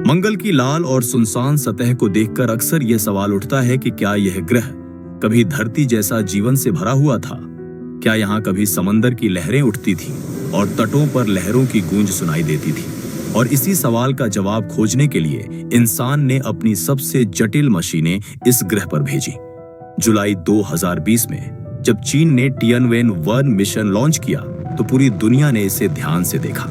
मंगल की लाल और सुनसान सतह को देखकर अक्सर यह सवाल उठता है कि क्या यह ग्रह कभी धरती जैसा जीवन से भरा हुआ था? क्या यहाँ कभी समंदर की लहरें उठती थीं और तटों पर लहरों की गूंज सुनाई देती थी? और इसी सवाल का जवाब खोजने के लिए इंसान ने अपनी सबसे जटिल मशीनें इस ग्रह पर भेजी। जुलाई 2020 में जब चीन ने Tianwen-1 मिशन लॉन्च किया तो पूरी दुनिया ने इसे ध्यान से देखा,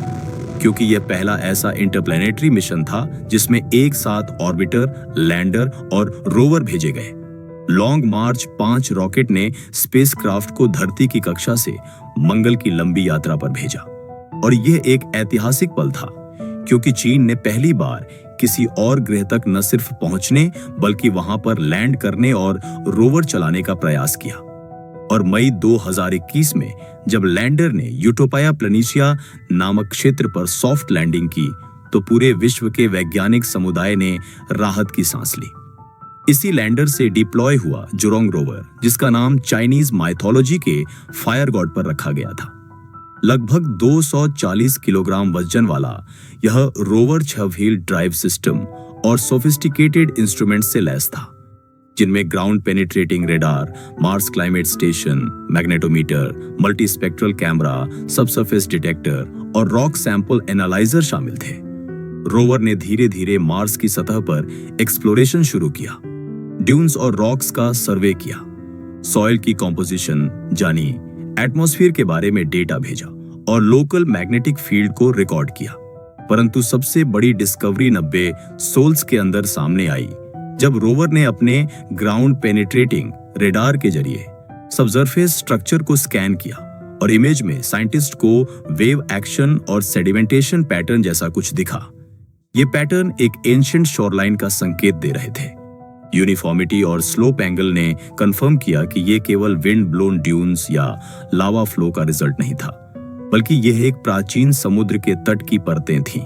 क्योंकि यह पहला ऐसा इंटरप्लैनेटरी मिशन था जिसमें एक साथ ऑर्बिटर, लैंडर और रोवर भेजे गए। लॉन्ग मार्च 5 रॉकेट ने स्पेसक्राफ्ट को धरती की कक्षा से मंगल की लंबी यात्रा पर भेजा। और यह एक ऐतिहासिक पल था, क्योंकि चीन ने पहली बार किसी और ग्रह तक न सिर्फ पहुंचने बल्कि वहां पर लैंड करने और रोवर चलाने का प्रयास किया। और मई 2021 में जब लैंडर ने यूटोपिया प्लैनिशिया नामक क्षेत्र पर सॉफ्ट लैंडिंग की तो पूरे विश्व के वैज्ञानिक समुदाय ने राहत की सांस ली। इसी लैंडर से डिप्लॉय हुआ जुरोंग रोवर, जिसका नाम चाइनीज माइथोलॉजी के फायर गॉड पर रखा गया था। लगभग 240 किलोग्राम वजन वाला यह रोवर 6 व्हील ड्राइव सिस्टम और सोफिस्टिकेटेड इंस्ट्रूमेंट से लैस था, जिनमें ground penetrating radar, Mars climate station, magnetometer, multispectral camera, subsurface detector और रॉक सैंपल एनालाइजर शामिल थे। रोवर ने धीरे धीरे मार्स की सतह पर एक्सप्लोरेशन शुरू किया, ड्यून्स और रॉक्स का सर्वे किया, सॉइल की कॉम्पोजिशन जानी, एटमॉस्फेयर के बारे में डेटा भेजा और लोकल मैग्नेटिक फील्ड को रिकॉर्ड किया। परंतु सबसे बड़ी डिस्कवरी 90 सोल्स के अंदर सामने आई जब रोवर ने अपने ग्राउंड पेनिट्रेटिंग रेडार के जरिए सबसरफेस स्ट्रक्चर को स्कैन किया और इमेज में साइंटिस्ट को वेव एक्शन और सेडिमेंटेशन पैटर्न जैसा कुछ दिखा। ये पैटर्न एक एंशिएंट शोरलाइन का संकेत दे रहे थे। यूनिफॉर्मिटी और स्लोप एंगल ने कंफर्म किया कि ये केवल विंड ब्लोन ड्यून्स या लावा फ्लो का रिजल्ट नहीं था, बल्कि यह एक प्राचीन समुद्र के तट की परतें थीं।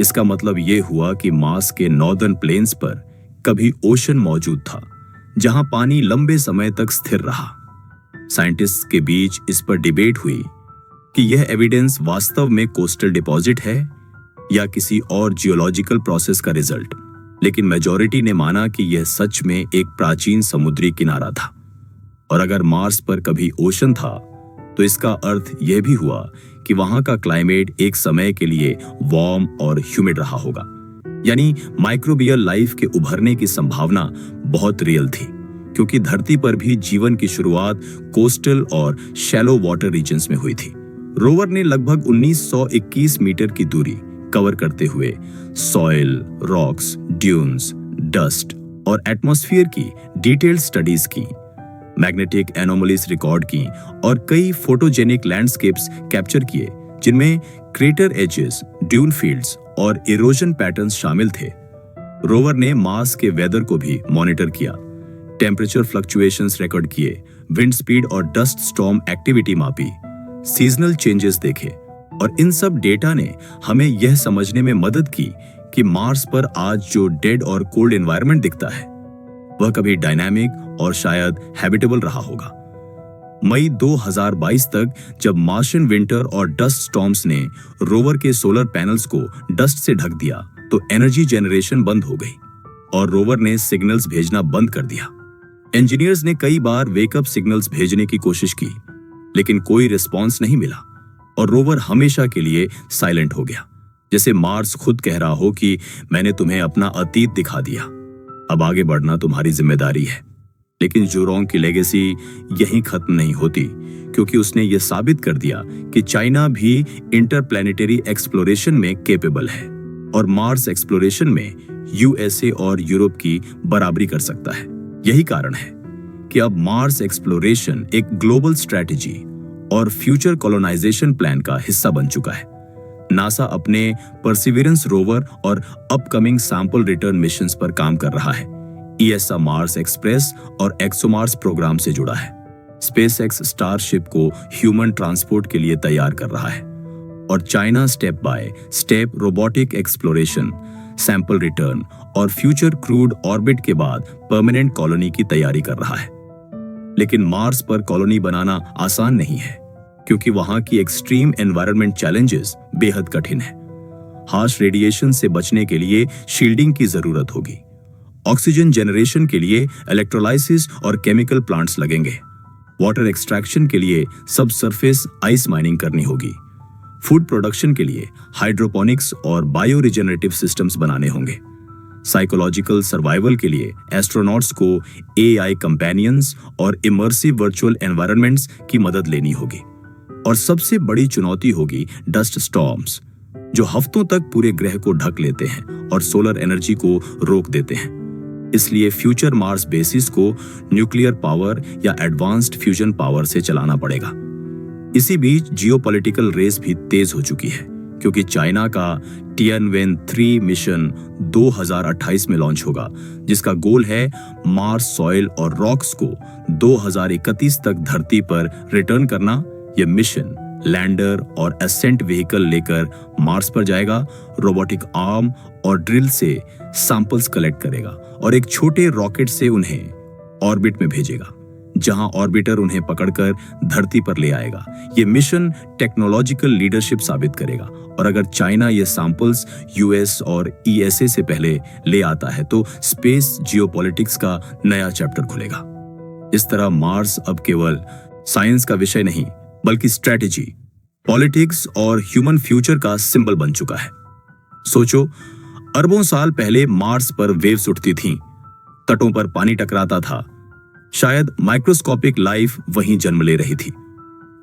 इसका मतलब यह हुआ कि मार्स के नॉर्दर्न प्लेन्स पर कभी ओशन मौजूद था, जहां पानी लंबे समय तक स्थिर रहा। साइंटिस्ट्स के बीच इस पर डिबेट हुई कि यह एविडेंस वास्तव में कोस्टल डिपॉजिट है या किसी और जियोलॉजिकल प्रोसेस का रिजल्ट, लेकिन मेजॉरिटी ने माना कि यह सच में एक प्राचीन समुद्री किनारा था। और अगर मार्स पर कभी ओशन था तो इसका अर्थ यह भी हुआ कि वहां का क्लाइमेट एक समय के लिए वार्म और ह्यूमिड रहा होगा, यानी माइक्रोबियल लाइफ के उभरने की संभावना बहुत रियल थी, क्योंकि धरती पर भी जीवन की शुरुआत कोस्टल और शैलो वाटर रीजन्स में हुई थी। रोवर ने लगभग 1921 मीटर की दूरी कवर करते हुए सॉइल, रॉक्स, ड्यून्स, डस्ट और एटमॉस्फेयर की डिटेल्ड स्टडीज की, मैग्नेटिक एनोमलीज रिकॉर्ड की और कई फोटोजेनिक लैंडस्केप्स कैप्चर किए, जिनमें क्रेटर एजेस, ड्यून फील्ड्स और इरोजन पैटर्न्स शामिल थे। रोवर ने मार्स के वेदर को भी मॉनिटर किया, टेम्परेचर फ्लक्चुएशंस रिकॉर्ड किए, विंड स्पीड और डस्ट स्टॉर्म एक्टिविटी मापी, सीजनल चेंजेस देखे और इन सब डेटा ने हमें यह समझने में मदद की कि मार्स पर आज जो डेड और कोल्ड एनवायरनमेंट दिखता है वह कभी डायनामिक और शायद हैबिटेबल रहा होगा। मई 2022 तक जब मार्शियन विंटर और डस्ट स्टॉर्म्स ने रोवर के सोलर पैनल्स को डस्ट से ढक दिया तो एनर्जी जनरेशन बंद हो गई और रोवर ने सिग्नल्स भेजना बंद कर दिया। इंजीनियर्स ने कई बार वेकअप सिग्नल्स भेजने की कोशिश की, लेकिन कोई रिस्पॉन्स नहीं मिला और रोवर हमेशा के लिए साइलेंट हो गया, जैसे मार्स खुद कह रहा हो कि मैंने तुम्हें अपना अतीत दिखा दिया, अब आगे बढ़ना तुम्हारी जिम्मेदारी है। लेकिन जुरोंग की लेगेसी यहीं खत्म नहीं होती, क्योंकि उसने यह साबित कर दिया कि चाइना भी इंटरप्लैनेटरी एक्सप्लोरेशन में कैपेबल है और मार्स एक्सप्लोरेशन में यूएसए और यूरोप की बराबरी कर सकता है। यही कारण है कि अब मार्स एक्सप्लोरेशन एक ग्लोबल स्ट्रैटेजी और फ्यूचर कॉलोनाइजेशन प्लान का हिस्सा बन चुका है। नासा अपने परसिविरेंस रोवर और अपकमिंग सैंपल रिटर्न मिशंस पर काम कर रहा है। ईएसए मार्स एक्सप्रेस और एक्सोमार्स प्रोग्राम से जुड़ा है। स्पेसएक्स स्टारशिप को ह्यूमन ट्रांसपोर्ट के लिए तैयार कर रहा है और China step by step robotic exploration, sample return और फ्यूचर क्रूड ऑर्बिट के बाद परमानेंट कॉलोनी की तैयारी कर रहा है। लेकिन मार्स पर कॉलोनी बनाना आसान नहीं है, क्योंकि वहां की एक्सट्रीम एनवायरनमेंट चैलेंजेस बेहद कठिन है। हार्श रेडिएशन से बचने के लिए शील्डिंग की जरूरत होगी। ऑक्सीजन जनरेशन के लिए इलेक्ट्रोलाइसिस और केमिकल प्लांट्स लगेंगे। वाटर एक्सट्रैक्शन के लिए सब सरफेस आइस माइनिंग करनी होगी। फूड प्रोडक्शन के लिए हाइड्रोपोनिक्स और बायो रिजेनरेटिव सिस्टम्स बनाने होंगे। साइकोलॉजिकल सर्वाइवल के लिए एस्ट्रोनॉट्स को एआई कंपेनियंस और इमर्सिव वर्चुअल एनवायरनमेंट्स की मदद लेनी होगी। और सबसे बड़ी चुनौती होगी डस्ट स्टॉर्म्स, जो हफ्तों तक पूरे ग्रह को ढक लेते हैं और सोलर एनर्जी को रोक देते हैं। इसलिए फ्यूचर मार्स बेसिस को न्यूक्लियर पावर या एडवांस्ड फ्यूजन पावर से चलाना पड़ेगा। इसी बीच जियोपॉलिटिकल रेस भी तेज हो चुकी है, क्योंकि चाइना का Tianwen-3 मिशन 2028 में लॉन्च होगा, जिसका गोल है मार्स सॉइल और रॉक्स को 2031 तक धरती पर रिटर्न करना। यह मिशन लैंडर और एसेंट व्हीकल लेकर मार्स पर जाएगा, रोबोटिक आर्म और ड्रिल से सैंपल्स कलेक्ट करेगा और एक छोटे रॉकेट से उन्हें ऑर्बिट में भेजेगा, जहां ऑर्बिटर उन्हें पकड़कर धरती पर ले आएगा। यह मिशन टेक्नोलॉजिकल लीडरशिप साबित करेगा, और अगर चाइना ये सैंपल्स यूएस और ईएसए से पहले ले आता है तो स्पेस जियोपॉलिटिक्स का नया चैप्टर खुलेगा। इस तरह मार्स अब केवल साइंस का विषय नहीं, बल्कि स्ट्रेटेजी, पॉलिटिक्स और ह्यूमन फ्यूचर का सिंबल बन चुका है। सोचो, अरबों साल पहले मार्स पर वेव्स उठती थीं, तटों पर पानी टकराता था, शायद माइक्रोस्कोपिक लाइफ वहीं जन्म ले रही थी।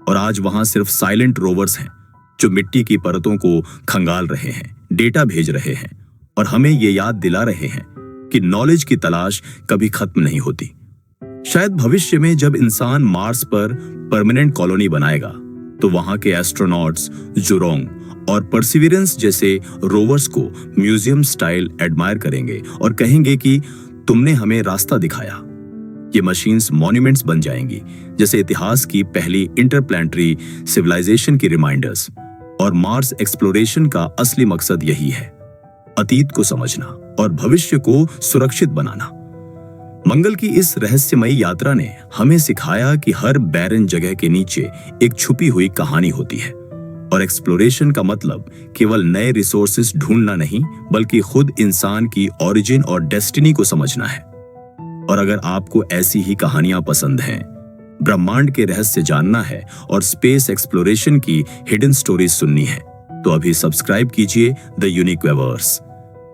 और आज वहां सिर्फ साइलेंट रोवर्स हैं, जो मिट्टी की परतों को खंगाल रहे हैं, डेटा भेज रहे हैं और हमें ये याद दिला रहे हैं कि नॉलेज की तलाश कभी खत्म नहीं होती। शायद भविष्य में जब इंसान मार्स पर परमानेंट कॉलोनी बनाएगा, तो वहां के एस्ट्रोनॉट्स जुरोंग और परसिविरेंस जैसे रोवर्स को म्यूजियम स्टाइल एडमायर करेंगे और कहेंगे कि तुमने हमें रास्ता दिखाया। ये मशीन्स मॉन्यूमेंट्स बन जाएंगी, जैसे इतिहास की पहली इंटरप्लैनेटरी सिविलाइजेशन की रिमाइंडर्स। और मार्स एक्सप्लोरेशन का असली मकसद यही है, अतीत को समझना और भविष्य को सुरक्षित बनाना। मंगल की इस रहस्यमयी यात्रा ने हमें सिखाया कि हर बैरन जगह के नीचे एक छुपी हुई कहानी होती है, और एक्सप्लोरेशन का मतलब केवल नए रिसोर्सेज ढूंढना नहीं, बल्कि खुद इंसान की ओरिजिन और डेस्टिनी को समझना है। और अगर आपको ऐसी ही कहानियां पसंद हैं, ब्रह्मांड के रहस्य जानना है और स्पेस एक्सप्लोरेशन की हिडन स्टोरीज सुननी है, तो अभी सब्सक्राइब कीजिए द यूनिक वेवर्स,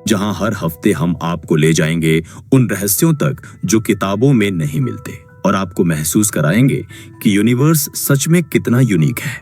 जहां हर हफ्ते हम आपको ले जाएंगे उन रहस्यों तक जो किताबों में नहीं मिलते, और आपको महसूस कराएंगे कि यूनिवर्स सच में कितना यूनिक है।